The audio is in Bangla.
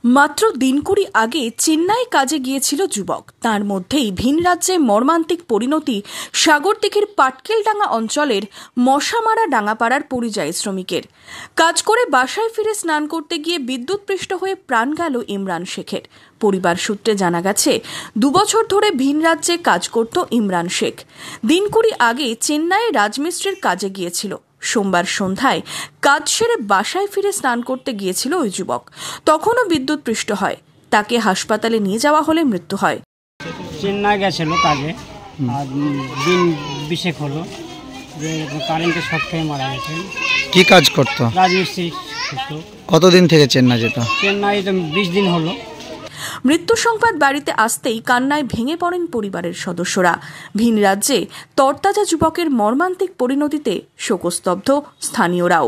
মাত্র দিন কুড়ি আগে চেন্নাই কাজে গিয়েছিল যুবক। তার মধ্যেই ভিন রাজ্যে মর্মান্তিক পরিণতি সাগরদিঘির পাটকেলডাঙ্গা অঞ্চলের মশামারা ডাঙ্গাপাড়ার পরিযায়ী শ্রমিকের। কাজ করে বাসায় ফিরে স্নান করতে গিয়ে বিদ্যুৎপৃষ্ট হয়ে প্রাণ গেল ইমরান শেখের। পরিবার সূত্রে জানা গেছে, 2 বছর ধরে ভিন রাজ্যে কাজ করত ইমরান শেখ। দিন কুড়ি আগে চেন্নাইয়ে রাজমিস্ত্রির কাজে গিয়েছিল। সোমবার সন্ধ্যায় কাজ সেরে বাসায় ফিরে স্নান করতে গিয়েছিল ওই যুবক। তখনও বিদ্যুৎপৃষ্ট হয়। তাকে হাসপাতালে নিয়ে যাওয়া হলে মৃত্যু হয়। চেন্নাই গেছিল কাজে, আর দিন 20 হলো যে কারেন্টের শক খেয়ে মারা গেছে। কি কাজ করতো? রাজমিস্ত্রি। কতদিন থেকে চেন্নাই যেত? চেন্নাই তো 20 দিন হলো। মৃত্যু সংবাদ বাড়িতে আসতেই কান্নায় ভেঙে পড়েন পরিবারের সদস্যরা। ভিন রাজ্যে তরতাজা যুবকের মর্মান্তিক পরিণতিতে শোকস্তব্ধ স্থানীয়রাও।